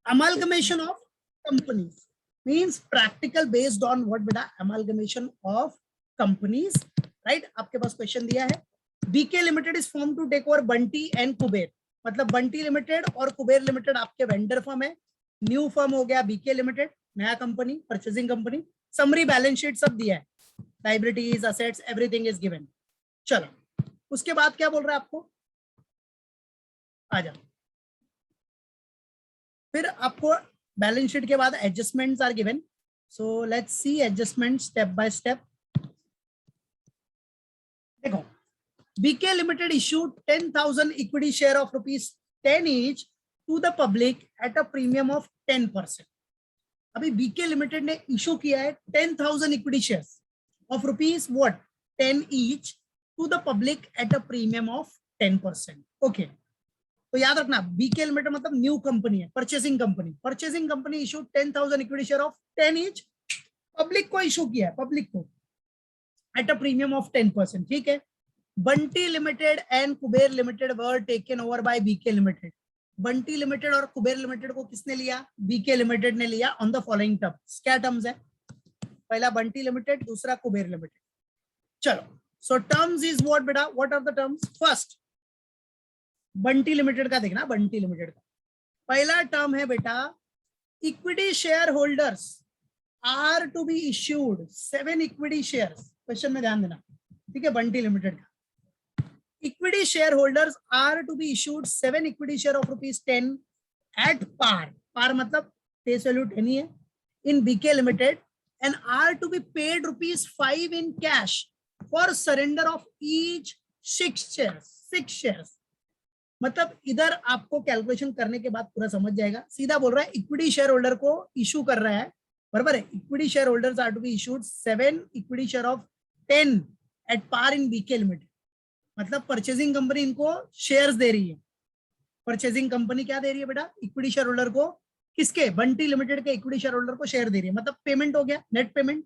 amalgamation of companies means practical based on what beta amalgamation of companies, right? आपके पास question दिया है BK limited is form to take over Bunty and Kuber, मतलब Bunty limited और Kuber limited आपके vendor firm है, new firm हो गया BK limited, नया company, purchasing company, summary balance sheet सब दिया है, liabilities assets everything is given. चलो उसके बाद क्या बोल रहा है आपको, आ जाओ, फिर आपको बैलेंस शीट के बाद adjustments are given, so let's see adjustment step by step. देखो BK limited issued 10,000 equity share of ₹10 each to the public at a premium of 10%। अभी बीके लिमिटेड ने इशू किया है 10,000 equity shares of ₹10 each to the public at a premium of 10%। Okay, तो याद रखना BK limited मतलब new company है, purchasing company, purchasing company issue 10,000 equity share of 10 each, public को इशू किया है, पब्लिक को एट अ प्रीमियम ऑफ 10%, ठीक है। Bunty limited and Kuber limited were taken over by BK limited. Bunty limited और कुबेर लिमिटेड को किसने लिया, बीके लिमिटेड ने लिया ऑन द फॉलोइंग टर्म्स। क्या टर्म्स है, पहला बंटी लिमिटेड, दूसरा कुबेर लिमिटेड। चलो, सो टर्म्स इज व्हाट बेटा, what are the terms? First Bunty limited का देखना, बंटी लिमिटेड का पहला टर्म है बेटा, equity share holders are to be issued 7 equity shares. Question में ध्यान देना, ठीक है। बंटी लिमिटेड का equity share holders are to be issued 7 equity share of ₹10 at par, par मतलब फेस वैल्यू 10 ही है, in BK limited, and are to be paid ₹5 in cash for surrender of each 6 shares. मतलब इधर आपको calculation करने के बाद पूरा समझ जाएगा, सीधा बोल रहा है इक्विटी शेयर होल्डर को इशू कर रहा है, बराबर है। Equity share holders are to be issued 7 equity share of 10 at par in BK limited, मतलब परचेजिंग कंपनी इनको शेयर्स दे रही है। परचेजिंग कंपनी क्या दे रही है बेटा, इक्विटी शेयर होल्डर को, किसके, बंटी लिमिटेड के इक्विटी शेयर होल्डर को शेयर दे रही है, मतलब पेमेंट हो गया, नेट पेमेंट।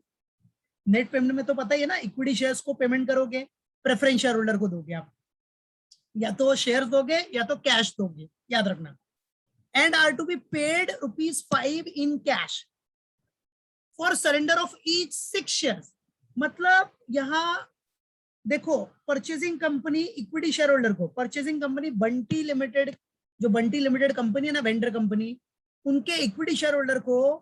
नेट पेमेंट में तो पता ही है ना, इक्विटी शेयर्स को पेमेंट करोगे, प्रेफरेंस शेयर होल्डर को दोगे आप, या तो शेयर्स दोगे या तो कैश दोगे, याद रखना। And are to be paid ₹5 in cash for surrender of each 6 shares. मतलब यहां देखो, purchasing company equity share holder को, परचेजिंग कंपनी बंटी लिमिटेड, जो बंटी लिमिटेड कंपनी है ना, वेंडर कंपनी, उनके इक्विटी शेयर होल्डर को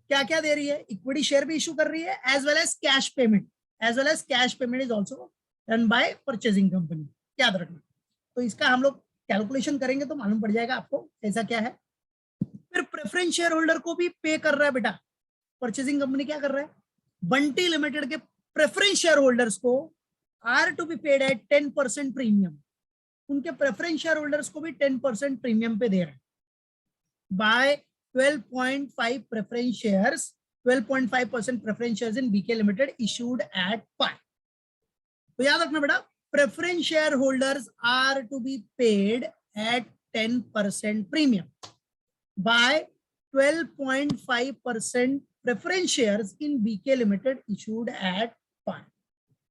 क्या क्या दे रही है, इक्विटी शेयर भी इशू कर रही है, as well as cash payment, as well as cash payment is also done by purchasing company, याद रखना। तो इसका हम लोग कैलकुलेशन करेंगे तो मालूम पड़ जाएगा आपको ऐसा क्या है। फिर प्रेफरेंस शेयर होल्डर को भी पे कर रहा है बेटा, परचेजिंग कंपनी क्या कर रहा है, बंटी लिमिटेड के प्रेफरेंस शेयर होल्डर्स को are to be paid at 10% premium, उनके प्रेफरेंस शेयर होल्डर्स को भी 10% प्रीमियम पे दे रहे हैं, by 12.5 preference shares, 12.5% preference shares in BK limited issued at par. तो याद रखना बेटा, preference shareholders are to be paid at 10% premium by 12.5% preference shares in BK Limited issued at par,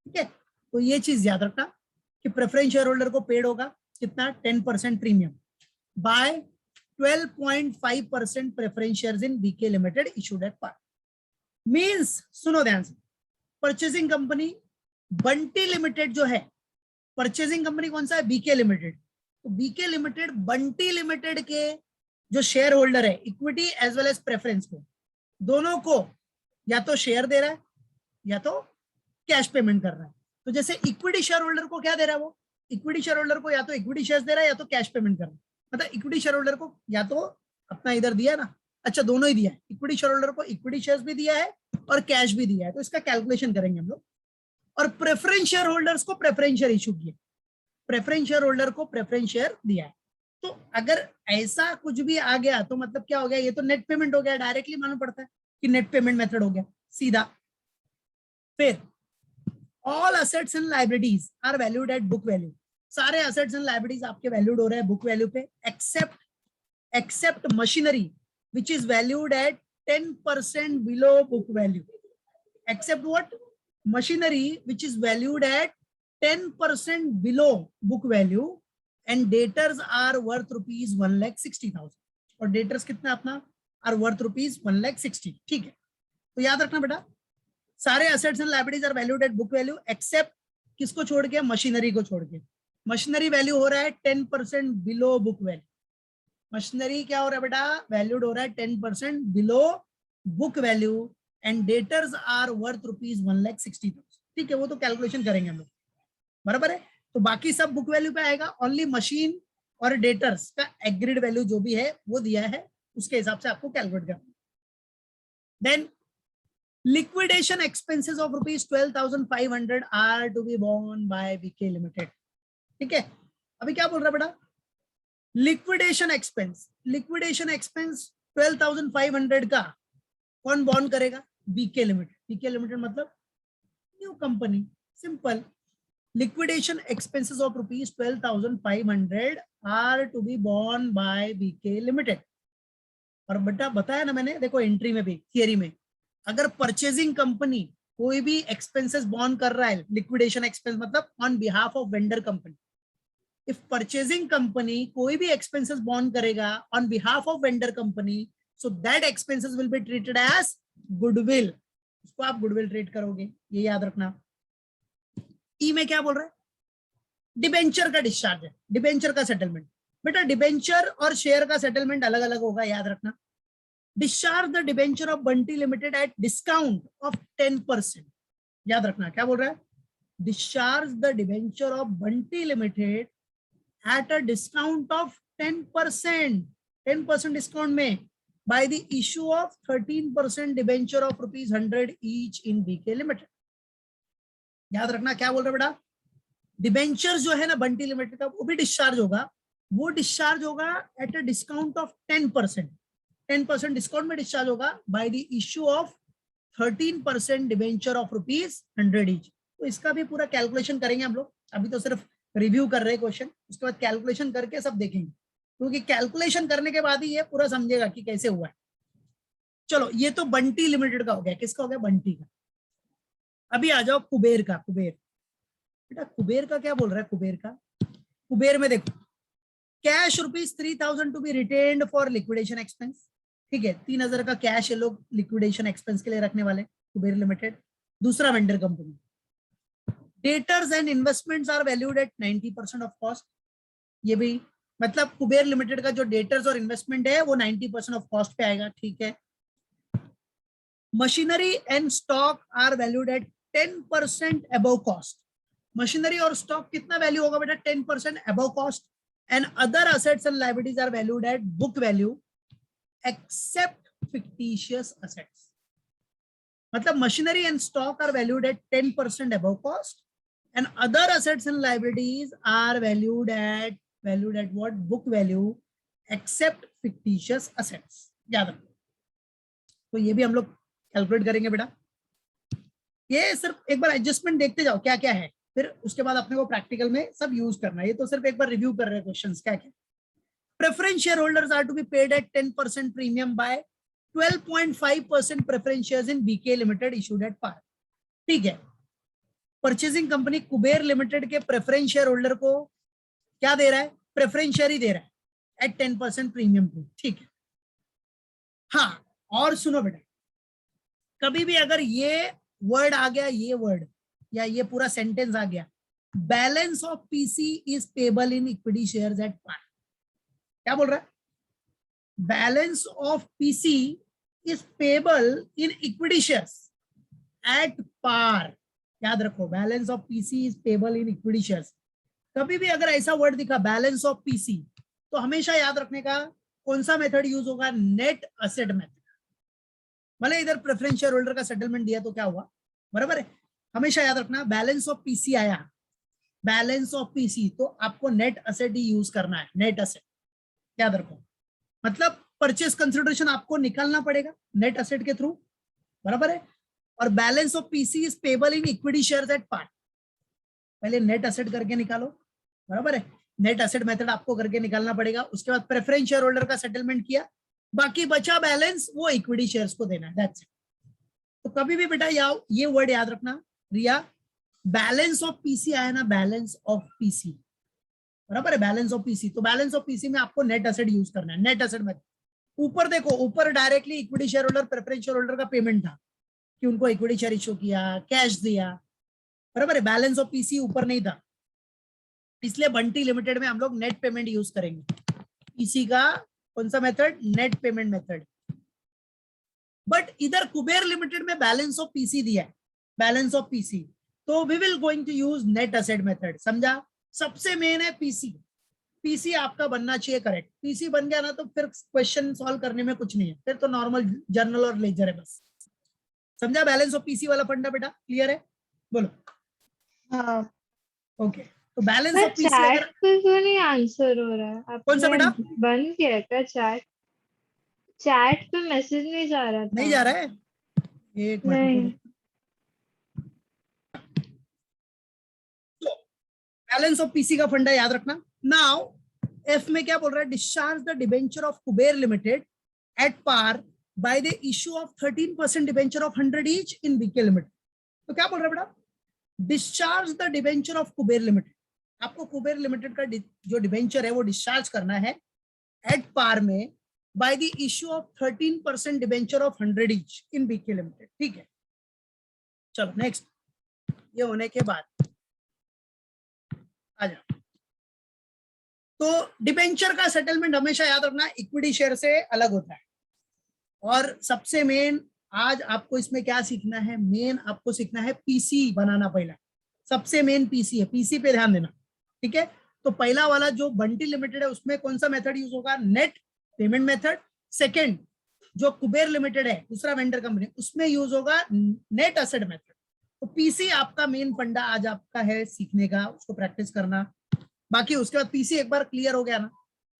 ठीक है। तो ये चीज याद रखना कि प्रेफरेंस शेयर होल्डर को पेड होगा कितना, 10% premium by 12.5% preference shares in BK limited issued at par. Means सुनो ध्यान से, परचेजिंग कंपनी बंटी लिमिटेड जो है, परचेजिंग कंपनी कौन सा है, बीके लिमिटेड, तो बीके लिमिटेड बंटी लिमिटेड के जो शेयर होल्डर है, equity as well as preference को, दोनों को या तो शेयर दे रहा है या तो कैश पेमेंट कर रहा है। तो जैसे इक्विटी शेयर होल्डर को क्या दे रहा है, वो इक्विटी शेयर होल्डर को या तो इक्विटी शेयर्स दे रहा है या तो कैश पेमेंट कर रहा है। मतलब इक्विटी शेयर होल्डर को या तो अपना इधर दिया ना, अच्छा दोनों ही दिया है, इक्विटी शेयर होल्डर को इक्विटी शेयर्स भी दिया है और कैश भी दिया है, तो इसका कैलकुलेशन करेंगे हम लोग। और प्रेफरेंस शेयर होल्डर्स को प्रेफरेंस शेयर इशू किया, प्रेफरेंस शेयर होल्डर को प्रेफरेंस शेयर दिया है। तो अगर ऐसा कुछ भी आ गया तो मतलब क्या हो गया, ये तो नेट पेमेंट हो गया, डायरेक्टली मालूम पड़ता है कि नेट पेमेंट मेथड हो गया सीधा। फिर all assets and liabilities are valued at book value, सारे असेट्स एंड लाइबिलिटीज आपके वैल्यूड हो रहे हैं बुक वैल्यू पे, except machinery which is valued at 10% below book value, except what, machinery which is valued at 10% below book value and debtors are worth ₹1,60,000. और debtors कितना अपना are worth rupees 1,60,000, ठीक है। तो याद रखना बेटा, सारे assets and liabilities are valued at book value except किसको छोड़ के, मशीनरी को छोड़ के। मशीनरी वैल्यू हो रहा है 10% बिलो बुक वैल्यू। मशीनरी क्या हो रहा है बेटा, वैल्यूड हो रहा है 10% below book value and debtors are worth rupees 1,60,000, ठीक है। वो तो कैलकुलेशन करेंगे हम लोग, बराबर है। तो बाकी सब बुक वैल्यू पे आएगा, ओनली मशीन और डेटर्स का एग्रीड वैल्यू जो भी है वो दिया है, उसके हिसाब से आपको कैलकुलेट करना। Then liquidation expenses of rupees 12,500 are to be borne by BK Limited, ठीक है। अभी क्या बोल रहा है बेटा, लिक्विडेशन एक्सपेंस, लिक्विडेशन एक्सपेंस 12,500 का कौन बॉर्न करेगा, बीके लिमिटेड। बीके लिमिटेड मतलब new company, simple. Liquidation expenses of rupees 12,500 are to be borne by BK limited. और बेटा बताया ना मैंने, देखो एंट्री में भी, थियरी में, अगर परचेजिंग कंपनी कोई भी एक्सपेंसेस बॉर्न कर रहा है, लिक्विडेशन एक्सपेंस मतलब on behalf of vendor company. If purchasing company कोई भी एक्सपेंसेस बॉर्न करेगा on behalf of vendor company, so that expenses will be treated as goodwill, उसको आप गुडविल ट्रीट करोगे, ये याद रखना। ई में क्या बोल रहा है, डिबेंचर का डिस्चार्ज है, डिबेंचर का सेटलमेंट। बेटा डिबेंचर और शेयर का सेटलमेंट अलग अलग होगा, याद रखना। Discharge the debenture of Bunty limited at discount of 10%, याद रखना क्या बोल रहा है, discharge the debenture of Bunty limited at a discount of 10%, 10% discount में by the issue of 13% debenture of rupees 100 each in BK limited. याद रखना क्या बोल रहा है बेटा, डिबेंचर जो है ना बंटी लिमिटेड का, वो भी डिस्चार्ज होगा, वो डिस्चार्ज होगा eight a discount of 10%, 10% discount में डिस्चार्ज होगा by the issue of 13% debenture of rupees 100 each. तो इसका भी पूरा कैलकुलेशन करेंगे हम लोग, अभी तो सिर्फ रिव्यू कर रहे हैं क्वेश्चन, उसके बाद कैलकुलेशन करके सब देखेंगे, क्योंकि कैलकुलेशन करने के बाद ही ये पूरा समझेगा कि कैसे हुआ है। चलो ये तो बंटी लिमिटेड का हो गया, किसका हो गया, बंटी का। अभी आ जाओ कुबेर का। कुबेर बेटा, कुबेर का क्या बोल रहा है, कुबेर का, कुबेर में देखो, cash rupees 3,000 to be retained for liquidation expense, ठीक है। 3,000 का कैश ये लोग लिक्विडेशन एक्सपेंस के लिए रखने वाले, कुबेर लिमिटेड। दूसरा vendor company, debtors and investments are valued at 90% of cost, ये भी मतलब कुबेर लिमिटेड का जो डेटर्स और इन्वेस्टमेंट है वो 90% ऑफ कॉस्ट पे आएगा, ठीक है। Machinery and stock are valued at 10% above cost, machinery और स्टॉक कितना वैल्यू होगा बेटा, 10% above cost. And other assets and liabilities are valued at book value except fictitious assets, मतलब machinery and stock are valued at 10% above cost and other assets and liabilities are valued at what, book value except fictitious assets, याद रखो। तो ये भी हम लोग calculate करेंगे बेटा, ये सिर्फ एक बार एडजस्टमेंट देखते जाओ क्या क्या है, फिर उसके बाद अपने को प्रैक्टिकल में सब यूज करना है। ये तो सिर्फ एक बार रिव्यू कर रहे हैं क्वेश्चंस क्या क्या। Preference share holders are to be paid at 10% premium by 12.5% preference shares in BK limited issued at par, ठीक है। परचेजिंग कंपनी कुबेर लिमिटेड के प्रेफरेंस शेयर होल्डर को क्या दे रहा है, प्रेफरेंस शेयर ही दे रहा है एट 10% प्रीमियम पे, ठीक है। हाँ और सुनो बेटा, कभी भी अगर ये वर्ड आ गया, ये वर्ड या ये पूरा सेंटेंस आ गया, balance of PC is payable in equity shares at par, क्या बोल रहा है, balance of PC is payable in equity shares at par, याद रखो, balance of PC is payable in equity shares. कभी भी अगर ऐसा वर्ड दिखा बैलेंस ऑफ पीसी, तो हमेशा याद रखने का कौन सा मेथड यूज होगा, नेट असेट मेथड। भले इधर प्रेफरेंस शेयर होल्डर का सेटलमेंट दिया तो क्या हुआ, बराबर है, हमेशा याद रखना बैलेंस ऑफ पीसी आया, बैलेंस ऑफ पीसी, तो आपको नेट असेट ही यूज करना है, नेट असेट, याद रखो। मतलब परचेस कंसिडरेशन आपको निकालना पड़ेगा नेट असेट के थ्रू, बराबर है। और balance of PC is payable in equity shares at par, पहले नेट असेट करके निकालो, बराबर है, नेट असेट मेथड आपको करके निकालना पड़ेगा। उसके बाद प्रेफरेंस शेयर होल्डर का सेटलमेंट किया, बाकी बचा बैलेंस वो इक्विटी शेयर्स को देना है, दैट्स इट। तो कभी भी बेटा ये वर्ड याद रखना रिया, बैलेंस ऑफ पीसी आया ना, बैलेंस ऑफ पीसी, बराबर है, बैलेंस ऑफ पीसी, तो बैलेंस ऑफ पीसी में आपको नेट असेट यूज करना है, नेट असेट मेथड, ऊपर देखो, ऊपर directly equity share holder preference share holder का पेमेंट था कि उनको इक्विटी शेयर इशू किया, कैश दिया, बराबर है। बैलेंस ऑफ पीसी ऊपर नहीं था, इसलिए बंटी लिमिटेड में हम लोग नेट पेमेंट यूज करेंगे। पीसी का कौन सा method? Net payment method. But इधर कुबेर लिमिटेड में बैलेंस ऑफ पीसी दिया है, बैलेंस ऑफ पीसी, तो we will going to use net asset method. समझा? सबसे मेन है पीसी। पीसी आपका बनना चाहिए करेक्ट। पीसी बन गया ना तो फिर क्वेश्चन सॉल्व करने में कुछ नहीं है, फिर तो नॉर्मल जर्नल और लेजर है बस। समझा बैलेंस ऑफ पीसी वाला फंडा बेटा? क्लियर है? बोलो। हाँ। ओके, तो बैलेंस पर ऑफ पीसी चैट अगर पे क्यों नहीं आंसर हो रहा है? कौन सा आपने बेटा? बंद किया क्या चैट? चैट पे मैसेज नहीं जा रहा नहीं था। जा रहा है, एक मिनट रुको। नहीं। तो बैलेंस ऑफ पीसी का फंडा याद रखना। नाउ एफ में क्या बोल रहा है? Discharge the debenture of Kuber limited at par by the issue of 13% debenture of 100 each in BK limited. तो क्या बोल रहा है बेटा? Discharge the debenture of Kuber limited. आपको कुबेर लिमिटेड का जो डिबेंचर है वो डिस्चार्ज करना है एट पार में by the issue of 13% debenture of 100 each in BK limited. ठीक है, चलो नेक्स्ट। ये होने के बाद आ जाओ। तो डिबेंचर का सेटलमेंट हमेशा याद रखना इक्विटी शेयर से अलग होता है। और सबसे मेन आज आपको इसमें क्या सीखना है? मेन आपको सीखना है पीसी बनाना। पहला सबसे मेन पीसी है, पीसी पे ध्यान देना। ठीक है, तो पहला वाला जो बंटी लिमिटेड है उसमें कौन सा मेथड यूज होगा? Net payment method. सेकेंड जो कुबेर लिमिटेड है दूसरा वेंडर कंपनी, उसमें यूज होगा नेट एसेट मेथड। तो पीसी आपका मेन फंडा आज आपका है सीखने का, उसको प्रैक्टिस करना। बाकी उसके बाद पीसी एक बार क्लियर हो गया ना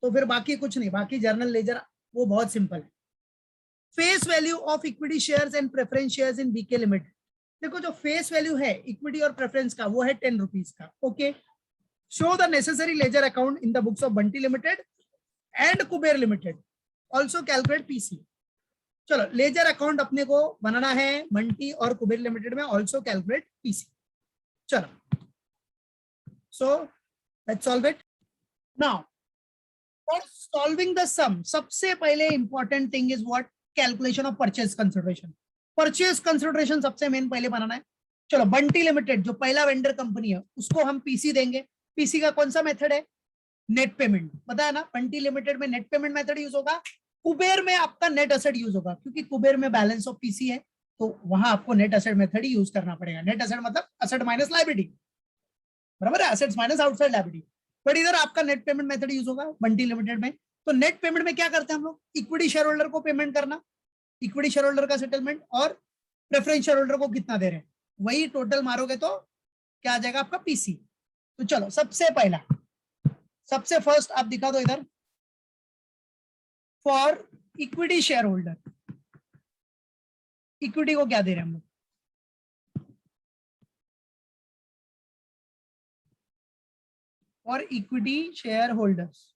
तो फिर बाकी कुछ नहीं, बाकी जर्नल लेजर वो बहुत सिंपल है। Face value of equity shares and preference shares in BK limited. देखो जो फेस वैल्यू है इक्विटी और प्रेफरेंस का वो है 10 रुपीज का। Okay, show the necessary ledger account in the books of Bunty limited and Kuber limited, also calculate PC. चलो ledger account अपने को बनाना है बंटी और कुबेर लिमिटेड में, ऑल्सो कैलकुलेट पीसी। चलो so let's solve it now. For solving the सम सबसे पहले important thing is what? Calculation of purchase consideration. Purchase consideration सबसे मेन पहले बनाना है। चलो बंटी लिमिटेड जो पहला वेंडर कंपनी है उसको हम पीसी देंगे। पीसी का कौन सा मेथड है? Net payment. पता है ना, बंटी लिमिटेड में नेट पेमेंट मेथड यूज होगा। कुबेर में आपका नेट एसेट यूज होगा, क्योंकि कुबेर में बैलेंस ऑफ पीसी है तो वहां आपको नेट एसेट मेथड ही यूज करना पड़ेगा। नेट एसेट मतलब एसेट माइनस लायबिलिटी, बराबर है, assets minus outside liability. But इधर आपका नेट पेमेंट मेथड यूज होगा बंटी लिमिटेड में। तो नेट पेमेंट में क्या करते हैं हम लोग? इक्विटी शेयर होल्डर को पेमेंट करना, इक्विटी शेयर होल्डर का सेटलमेंट, और प्रेफरेंस शेयर होल्डर को कितना दे रहे हैं वही टोटल मारोगे तो क्या आ जाएगा आपका पीसी। तो चलो सबसे पहला, सबसे फर्स्ट आप दिखा दो इधर। For equity share holder, equity को क्या दे रहे हैं हम लोग? और इक्विटी शेयर होल्डर्स,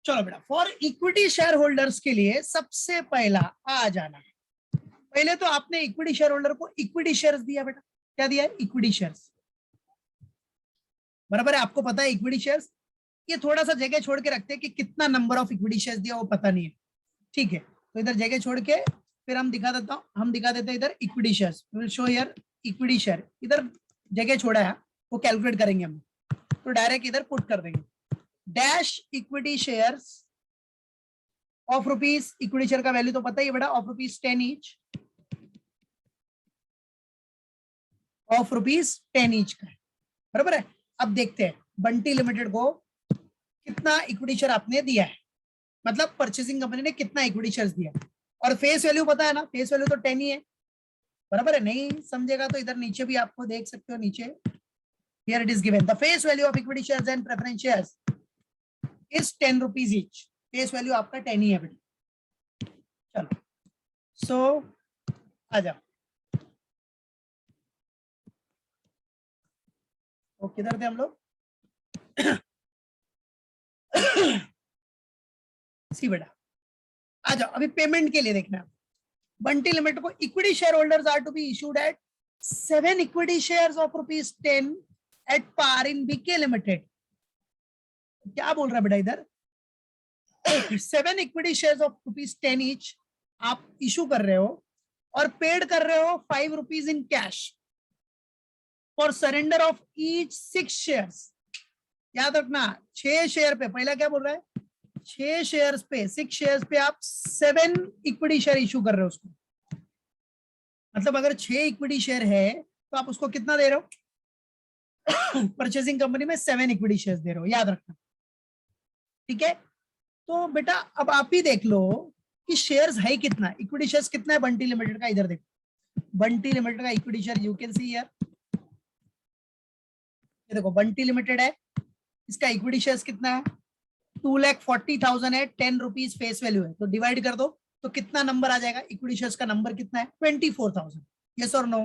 चलो बेटा फॉर इक्विटी शेयर होल्डर्स के लिए सबसे पहला आ जाना है। पहले तो आपने इक्विटी शेयर होल्डर को इक्विटी शेयर्स दिया बेटा। क्या दिया है? इक्विटी शेयर्स, बराबर है। आपको पता है इक्विटी शेयर्स, ये थोड़ा सा जगह छोड़ के रखते हैं कि कितना नंबर ऑफ इक्विटी शेयर्स दिया वो पता नहीं है। ठीक है, तो इधर जगह छोड़ के फिर हम दिखा देता हूं, हम दिखा देते हैं इधर equity shares. Will show here equity share, इधर जगह छोड़ा है वो कैलकुलेट करेंगे हम। तो डायरेक्ट इधर पुट कर देंगे dash equity shares of rupees. Equity share का वैल्यू तो पता ही है बेटा, of rupees 10 each, of rupees 10 each का, बराबर है। अब देखते हैं बंटी लिमिटेड को कितना इक्विटी शेयर आपने दिया है, मतलब परचेसिंग कंपनी ने कितना इक्विटी शेयर्स दिया। और फेस वैल्यू पता है ना, फेस वैल्यू तो 10 ही है, बराबर है। नहीं समझेगा तो इधर नीचे भी आपको देख सकते हो, नीचे here it is given the face value of equity shares and preference shares is 10 rupees each. Face value आपका 10 ही है बेटा। चलो सो आ जाओ, तो किधर थे हम लोग? सी बेटा आ जाओ, अभी पेमेंट के लिए देखना है। बंटी लिमिटेड को equity share holders are to be issued at 7 equity shares of rupees 10 at par in BK limited. क्या बोल रहा है बेटा इधर, 7 इक्विटी शेयर्स ऑफ ₹10 ईच आप इशू कर रहे हो और पेड कर रहे हो ₹5 in cash for surrender of each 6 shares. याद रखना 6 शेयर पे, पहला क्या बोल रहा है, 6 शेयर्स पे, 6 शेयर्स पे आप 7 इक्विटी शेयर इशू कर रहे हो उसको। मतलब अगर 6 इक्विटी शेयर है तो आप उसको कितना दे रहे हो, परचेसिंग कंपनी में 7 इक्विटी शेयर दे रहे हो, याद रखना। ठीक है, तो बेटा अब आप ही देख लो कि शेयर्स है कितना, इक्विटी शेयर्स कितना है बंटी लिमिटेड का। इधर देखो बंटी लिमिटेड का equity share, you can see here, ये देखो बंटी लिमिटेड है, इसका इक्विटी शेयर्स कितना है, 2,40,000 है, ₹10 फेस वैल्यू है, तो डिवाइड कर दो तो कितना नंबर आ जाएगा, इक्विटी शेयर्स का नंबर कितना है, 24,000। यस और नो,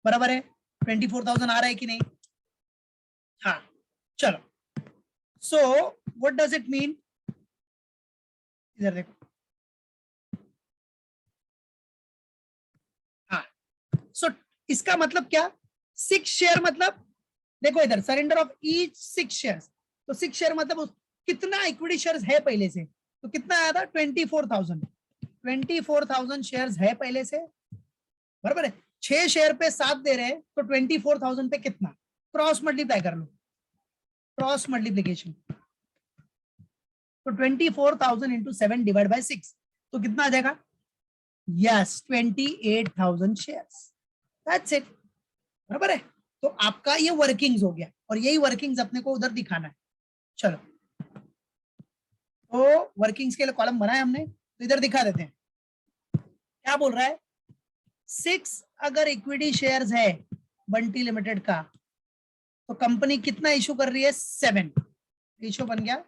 बराबर है, 24,000 आ रहा है कि नहीं। हाँ चलो, so what does it mean, इधर देखो, हाँ सो इसका मतलब क्या, 6 शेयर मतलब देखो इधर सरेंडर ऑफ ईच 6 शेयर्स, तो 6 शेयर मतलब कितना इक्विटी शेयर्स है पहले से, तो कितना आया था 24,000 शेयर्स है पहले से, बराबर है। 6 शेयर पे 7 दे रहे हैं तो 24,000 पे कितना, क्रॉस मल्टीप्लाई कर लो, क्रॉस मल्टीप्लीकेशन, तो 24,000 इंटू 7 डिवाइड बाय 6, तो कितना आ जाएगा, यस 28,000 शेयर्स, दैट्स इट, बराबर है। तो आपका ये वर्किंग्स हो गया और यही वर्किंग्स अपने को उधर दिखाना है। चलो, तो वर्किंग्स के लिए कॉलम बनाया हमने, तो इधर दिखा देते हैं क्या बोल रहा है। 6 अगर इक्विटी शेयर्स है बंटी लिमिटेड का, तो कंपनी कितना इशू कर रही है, 7, इशू बन गया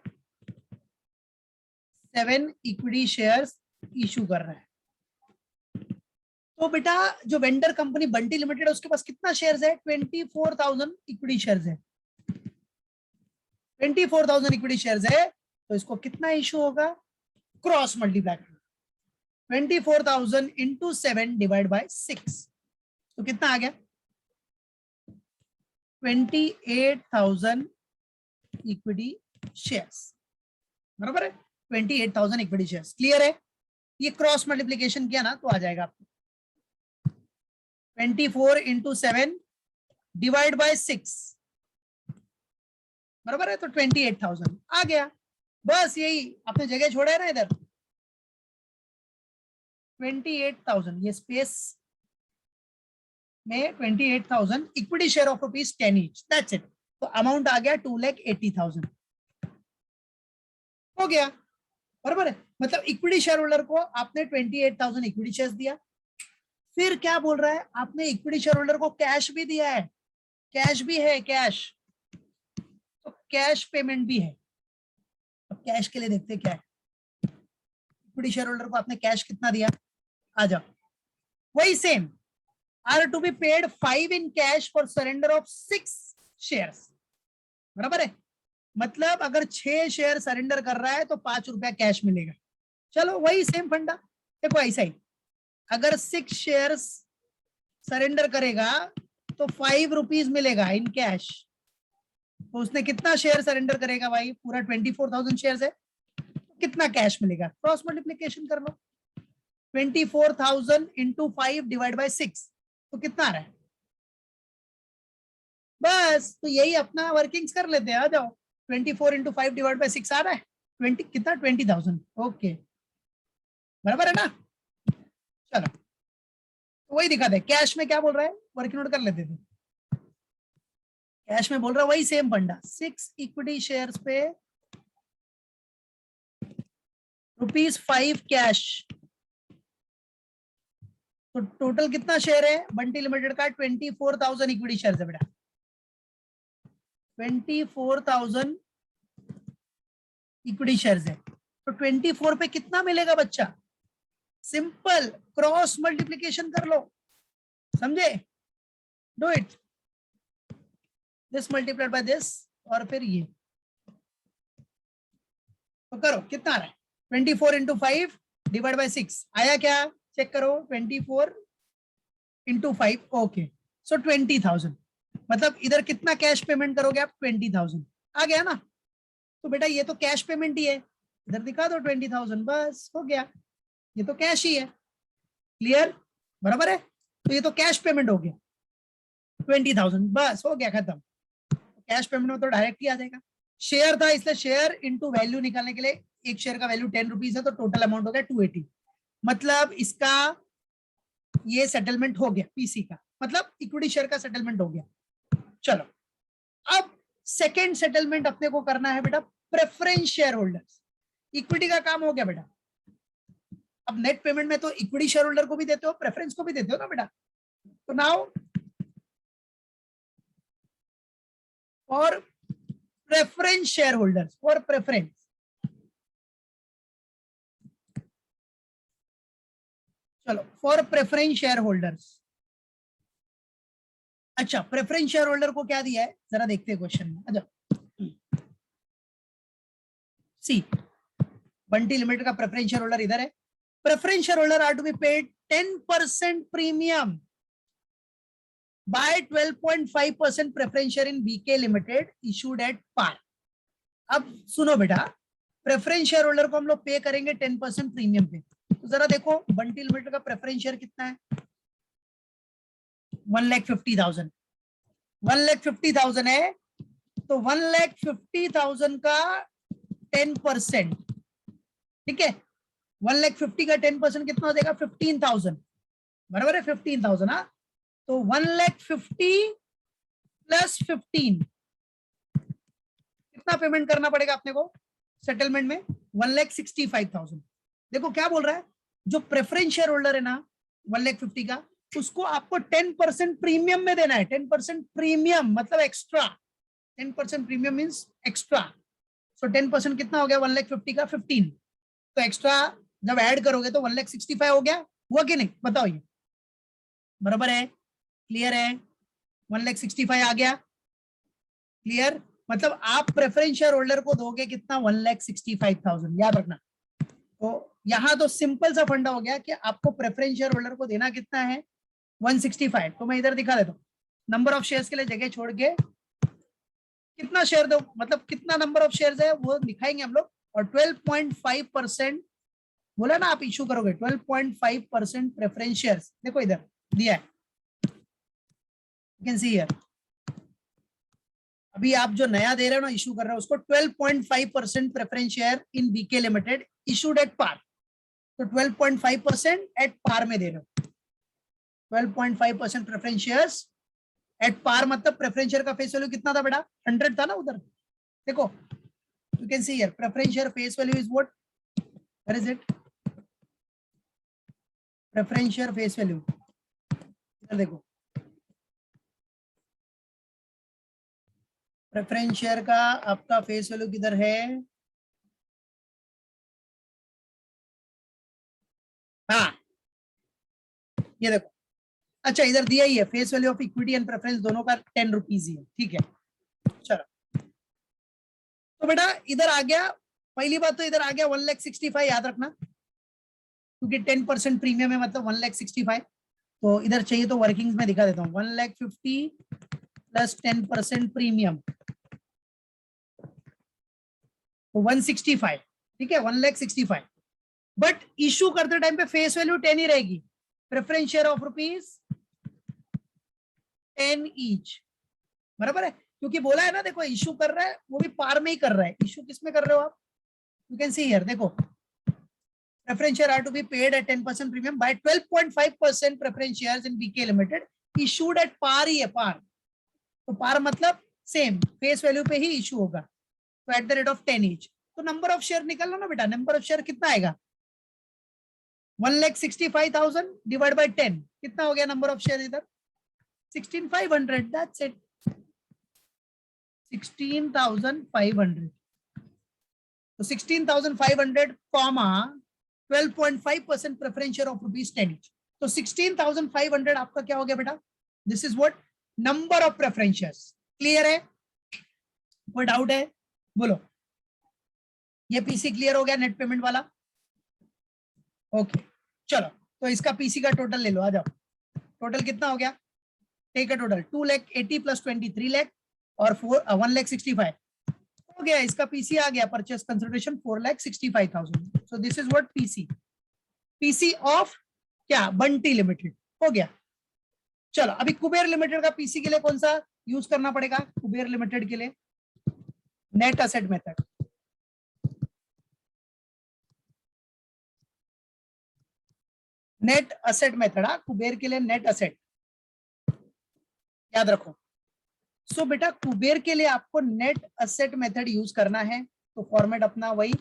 7 इक्विटी शेयर्स इशू कर रहा है। तो बेटा जो वेंडर कंपनी बंटी लिमिटेड है उसके पास कितना शेयर्स है, 24,000 इक्विटी शेयर्स है, 24,000 इक्विटी शेयर्स है, तो इसको कितना इशू होगा, क्रॉस मल्टीप्लाई करो, 24,000 इंटू 7 डिवाइड बाय 6, तो कितना आ गया, 28,000 इक्विटी शेयर्स, बराबर है, 28,000 इक्विटी शेयर्स। क्लियर है, ये क्रॉस मल्टीप्लीकेशन किया ना तो आ जाएगा आपको 24 इंटू 7 डिवाइड बाय 6, बराबर है, तो 28,000 आ गया। बस यही आपने जगह छोड़ा है ना इधर, 28,000 ये स्पेस में 28,000 equity share of ₹10 each, that's it. तो अमाउंट आ गया 2,80,000, हो गया, बराबर है। मतलब इक्विटी शेयर होल्डर को आपने 28,000 इक्विटी शेयर्स दिया, फिर क्या बोल रहा है, आपने इक्विटी शेयर होल्डर को कैश भी दिया है, कैश भी है, कैश, तो कैश पेमेंट भी है। अब कैश के लिए देखते क्या है, इक्विटी शेयर होल्डर को आपने कैश कितना दिया, आ जाओ, वही same, are to be paid 5 in cash for surrender of 6 shares, बराबर है। मतलब अगर 6 शेयर सरेंडर कर रहा है तो ₹5 कैश मिलेगा। चलो वही सेम फंडा, देखो ऐसा ही, अगर 6 शेयर्स सरेंडर करेगा तो ₹5 मिलेगा इन कैश, तो उसने कितना शेयर सरेंडर करेगा भाई, पूरा 24,000 शेयर्स है, तो कितना कैश मिलेगा, क्रॉस मल्टीप्लीकेशन कर लो, 24,000 इंटू 5 डिवाइड बाय 6, तो कितना आ रहा है, बस तो यही अपना वर्किंग्स कर लेते हैं, आ जाओ, 24 इंटू 5 डिवाइड बाय 6 आ रहा है 20, कितना 20,000, ओके, बराबर है ना। चलो तो वही दिखा दे, कैश में क्या बोल रहा है, वर्किंग नोट कर लेते थे, कैश में बोल रहा है वही सेम फंडा, 6 इक्विटी शेयर्स पे ₹5 कैश, तो टोटल कितना शेयर है बंटी लिमिटेड का, 24,000 इक्विटी शेयर है बेटा, 24,000 इक्विटी शेयर्स है, तो 24 पे कितना मिलेगा बच्चा, सिंपल क्रॉस मल्टीप्लीकेशन कर लो, समझे, do it, this multiplied by this, और फिर ये, तो करो कितना आ रहा है, 24 इंटू 5 डिवाइड बाय 6 आया क्या, चेक करो, 24 इंटू 5, ओके, सो 20,000, मतलब इधर कितना कैश पेमेंट करोगे आप, 20,000 आ गया ना। तो बेटा ये तो कैश पेमेंट ही है, इधर दिखा दो 20,000, बस हो गया, ये तो कैश ही है। क्लियर, बराबर है। तो ये तो कैश पेमेंट हो गया 20,000, बस हो गया, खत्म। कैश पेमेंट में तो डायरेक्ट ही आ जाएगा। शेयर था इसलिए शेयर इनटू वैल्यू निकालने के लिए, एक शेयर का वैल्यू 10 रुपीज है तो टोटल अमाउंट हो गया 280, मतलब इसका ये सेटलमेंट हो गया पीसी का, मतलब इक्विटी शेयर का सेटलमेंट हो गया। चलो अब सेकेंड सेटलमेंट अपने को करना है बेटा प्रेफरेंस शेयर होल्डर्स। इक्विटी का काम हो गया बेटा, अब नेट पेमेंट में तो इक्विटी शेयर होल्डर को भी देते हो, प्रेफरेंस को भी देते हो ना बेटा। तो now for preference share holders, for preference, चलो फॉर प्रेफरेंस शेयर होल्डर्स। अच्छा, प्रेफरेंस शेयर होल्डर को क्या दिया है जरा देखते हैं क्वेश्चन में। अच्छा सी, बंटी लिमिटेड का प्रेफरेंस शेयर होल्डर इधर है। Preference share holder are to be paid 10% premium by 12.5% preference share in BK Limited issued at par। अब सुनो बेटा, प्रेफरेंस शेयर होल्डर को हम लोग पे करेंगे 10% प्रीमियम पे। तो जरा देखो बंटी लिमिटेड का प्रेफरेंस शेयर कितना है, 1,50,000, 1,50,000 है, तो 1,50,000 का 10%, ठीक है, 1,50,000 का 10% कितना हो जाएगा, 15,000, बराबर है 15,000। हाँ, तो 1,50,000 प्लस 15 कितना पेमेंट करना पड़ेगा अपने को सेटलमेंट में, 1,65,000। देखो क्या बोल रहा है, जो प्रेफरेंस शेयर होल्डर है ना 1,50,000 का, उसको आपको 10% प्रीमियम में देना है। 10% प्रीमियम मतलब एक्स्ट्रा, 10% प्रीमियम मींस एक्स्ट्रा। सो 10% कितना हो गया 1,50,000 का 15, तो एक्स्ट्रा जब ऐड करोगे तो 1,65,000 हो गया, हुआ कि नहीं बताओ, ये बराबर है, क्लियर है, 1,65,000 आ गया, क्लियर। मतलब आप प्रेफरेंस शेयर होल्डर को दोगे कितना, 1,65,000, याद रखना। तो यहां तो सिंपल सा फंडा हो गया कि आपको प्रेफरेंस शेयर होल्डर को देना कितना है, 165। तो मैं इधर दिखा देता हूँ, नंबर ऑफ शेयर्स के लिए जगह छोड़ के कितना शेयर दो, मतलब कितना नंबर ऑफ शेयर्स है वो दिखाएंगे हम लोग। और 12.5% बोला ना आप इशू करोगे, 12.5% प्रेफरेंस शेयर्स, देखो इधर दिया है, यू कैन सी हियर। अभी आप जो नया दे रहे हो ना, इशू कर रहे हो उसको, 12.5% preference share in BK limited issued at par. तो 12.5% एट पार में दे रहे हो, 12.5% प्रेफरेंस शेयर्स एट पार, मतलब प्रेफरेंस शेयर का फेस वैल्यू कितना था बेटा, 100 था ना उधर, देखो you can see here preference share face value is what, where is it, preference share face value, इधर देखो, प्रेफरेंस शेयर का आपका फेस वैल्यू किधर है, हाँ ये देखो, अच्छा इधर दिया ही है, face value of equity and preference दोनों का 10 रुपीज ही है, ठीक है। चलो तो बेटा इधर आ गया, पहली बात तो इधर आ गया 1,65,000, याद रखना, क्योंकि 10% प्रीमियम है मतलब 1,65,000। तो इधर चाहिए तो वर्किंग्स में दिखा देता हूँ, 1,50,000 प्लस 10% प्रीमियम, तो 165, ठीक है, 1,65,000। बट इशू करते टाइम पे फेस वैल्यू 10 ही रहेगी, प्रेफरेंस शेयर ऑफ ₹10 ईच, बराबर है, क्योंकि बोला है ना, देखो इशू कर रहा है वो भी पार में ही कर रहा है। इशू किस में कर रहे हो आप, यू कैन सी हियर, देखो preference share are to be paid at 10% premium by 12.5% preference shares in BK Limited issued at par ही है, par, तो par मतलब सेम फेस वैल्यू पे ही इशू होगा, तो at the rate of 10 each. तो number of share निकल लो ना बेटा, नंबर ऑफ शेयर कितना आएगा, 1,65,000 डिवाइड बाय 10, कितना हो गया नंबर ऑफ शेयर इधर, 16,500, दैट्स इट, 16,500। तो 16,500 comma 12.5% preference share of ₹10 each, तो 16,500 आपका क्या हो गया बेटा, this is what number of preference shares. Clear है, कोई डाउट है बोलो, ये पीसी क्लियर हो गया नेट पेमेंट वाला, ओके। चलो तो इसका पीसी का टोटल ले लो, आ जाओ, टोटल कितना हो गया, take a total 2,80,000 plus 23 lakh और 1,65,000, गया, इसका पीसी आ गया, purchase consideration 4,65,000. So this is what PC, PC of क्या, बंटी लिमिटेड हो गया. चलो अभी कुबेर लिमिटेड का पीसी के लिए कौन सा यूज करना पड़ेगा, कुबेर लिमिटेड के लिए net asset method. Net asset method, Kuber के लिए नेट असेट याद रखो. सो बेटा कुबेर के लिए आपको नेट असेट मेथड यूज करना है, तो फॉर्मेट अपना वही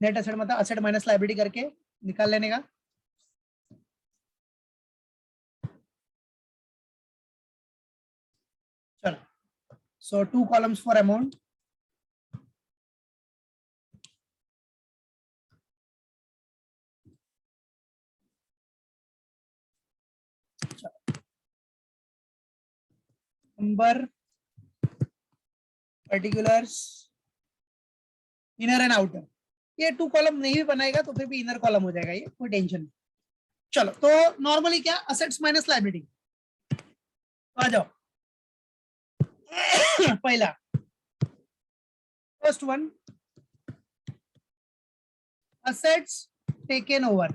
नेट असेट मतलब असेट माइनस लायबिलिटी करके निकाल लेने का. चलो, सो 2 columns for amount. Number, particulars, inner and outer. ये 2 कॉलम नहीं भी बनाएगा तो फिर भी इनर कॉलम हो जाएगा, ये कोई टेंशन नहीं. चलो तो नॉर्मली क्या, असेट्स माइनस लायबिलिटी. आ जाओ. पहला, first one, assets taken over.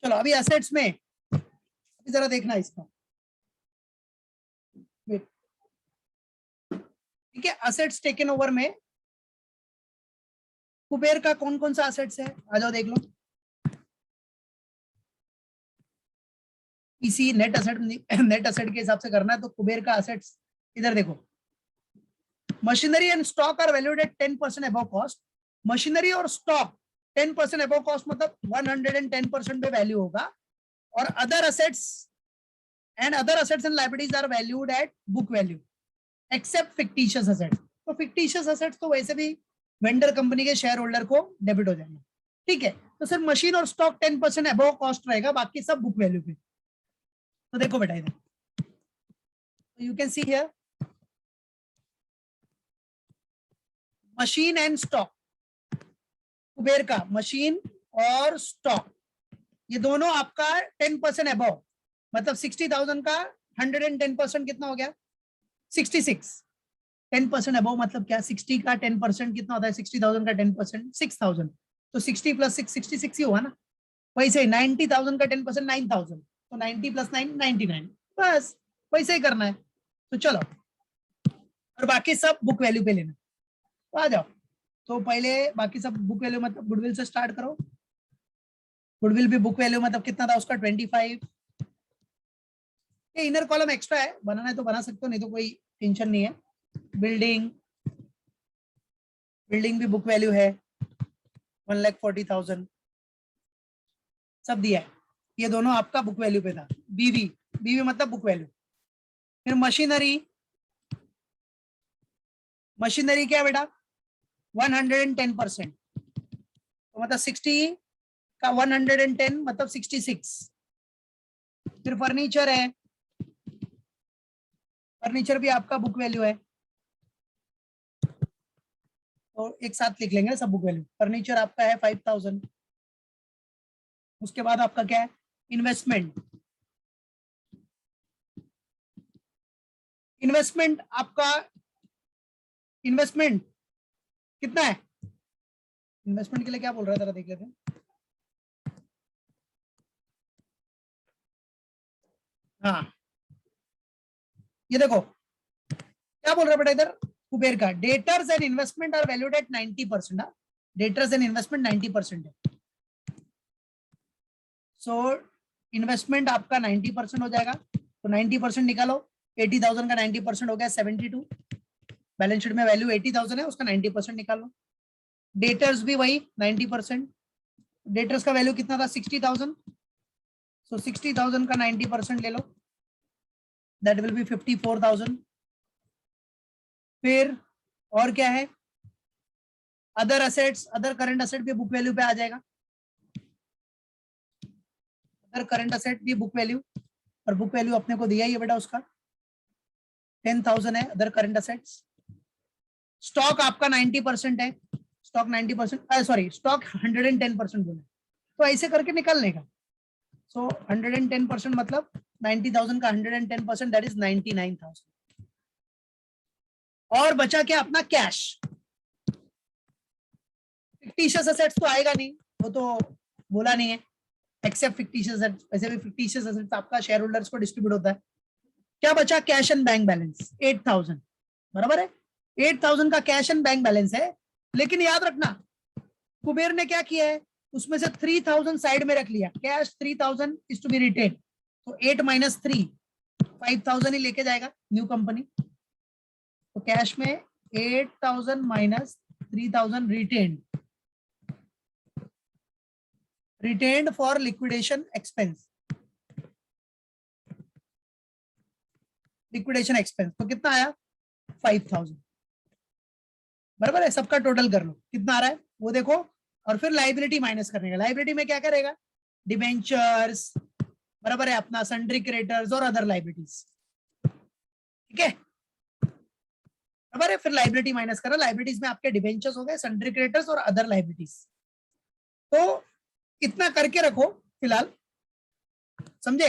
चलो अभी assets में अभी जरा देखना इसका, ठीक है. assets taken over में कुबेर का कौन कौन सा assets है, आ जाओ देख लो. इसी नेट असेट के हिसाब से करना है, तो कुबेर का assets इधर देखो. Machinery and stock are valued at 10% above cost. Machinery और स्टॉक 10% अबव कॉस्ट मतलब 110% पे वैल्यू होगा. और other assets and liabilities are valued at book value except fictitious assets. तो फिक्टिशियस असेट्स तो वैसे भी वेंडर कंपनी के शेयर होल्डर को डेबिट हो जाएंगे, ठीक है. तो सिर्फ मशीन और स्टॉक 10% अबव कॉस्ट रहेगा, बाकी सब बुक वैल्यू पे. तो देखो बेटा इधर you can see here machine and stock. Kuber का मशीन और स्टॉक ये दोनों आपका 10% अबव, मतलब 60,000 का 110% कितना हो गया, 66. 10% अबव मतलब क्या, 60 का 10% कितना होता है, 60,000 का 10% 6,000. तो 60 प्लस 6 66 ही हुआ ना. वैसे ही 90,000 का 10% 9,000, तो 90 प्लस 9 99. बस वैसे ही करना है. तो चलो, और बाकी सब बुक वैल्यू पे लेना. तो आ जाओ, तो पहले बाकी सब बुक वैल्यू मतलब गुडविल से स्टार्ट करो. गुडविल भी बुक वैल्यू मतलब कितना था उसका 25. ये इनर कॉलम एक्स्ट्रा है, बनाना है तो बना सकते हो, नहीं तो कोई टेंशन नहीं है. बिल्डिंग, बिल्डिंग भी बुक वैल्यू है 1,40,000, सब दिया है. ये दोनों आपका बुक वैल्यू पे था. बीवी, बीवी मतलब बुक वैल्यू. फिर मशीनरी, मशीनरी क्या बेटा 110%, तो मतलब 60 का 110 मतलब 66. फिर फर्नीचर है, फर्नीचर भी आपका बुक वैल्यू है, तो एक साथ लिख लेंगे सब बुक वैल्यू. फर्नीचर आपका है 5,000. उसके बाद आपका क्या है, इन्वेस्टमेंट. इन्वेस्टमेंट आपका, इन्वेस्टमेंट कितना है, इन्वेस्टमेंट के लिए क्या बोल रहा है जरा देख लेते हैं. हाँ ये देखो क्या बोल रहा है बेटा इधर, कुबेर का debtors and investment are valued at 90%. Debtors and investment 90% है. सो इन्वेस्टमेंट आपका 90% हो जाएगा, तो 90% निकालो. 80,000 का 90% हो गया 72. बैलेंस शीट में वैल्यू 80,000 है, उसका 90% निकालो. डेटर्स भी वही 90%. डेटर्स का वैल्यू कितना था 60,000, सो 60,000 का 90% ले लो, दैट विल बी 54,000. फिर और क्या है, other assets, other current asset भी बुक वैल्यू पे आ जाएगा. अदर करंट असेट भी बुक वैल्यू, और बुक वैल्यू अपने को दिया ही है बेटा उसका 10,000 है अदर करंट असेट्स. स्टॉक आपका 90% है, स्टॉक 90%, सॉरी स्टॉक 110% बोले, तो ऐसे करके निकालने का. सो 110% मतलब 90,000 का 110% दैट इज 99,000. और बचा क्या अपना कैश। फिक्टिशियस एसेट्स तो आएगा नहीं, वो तो बोला नहीं है, एक्सेप्ट फिक्टिशियस एसेट्स। वैसे भी फिक्टिशियस एसेट्स आपका शेयर होल्डर्स को डिस्ट्रीब्यूट होता है। क्या बचा, कैश एंड बैंक बैलेंस 8000, बराबर है। 8000 का कैश एंड बैंक बैलेंस है, लेकिन याद रखना कुबेर ने क्या किया है, उसमें से 3000 साइड में रख लिया, cash 3000 is to be retain, तो 8 माइनस 3 5000 ही लेके जाएगा न्यू कंपनी। तो कैश में 8000 minus 3000 retained for liquidation expense, liquidation expense तो कितना आया 5000, बराबर है। सबका टोटल कर लो कितना आ रहा है वो देखो, और फिर लाइबिलिटी माइनस करने का। लाइबिलिटी में क्या करेगा, डिबेंचर्स, बराबर है, अपना सन्ड्री क्रेडिटर्स और अदर लाइबिलिटीज, ठीक है, बराबर है। फिर लाइबिलिटी माइनस करा, लाइबिलिटीज में आपके डिबेंचर्स हो गए, सन्ड्री क्रेडिटर्स और अदर लाइबिलिटीज। तो इतना करके रखो फिलहाल, समझे।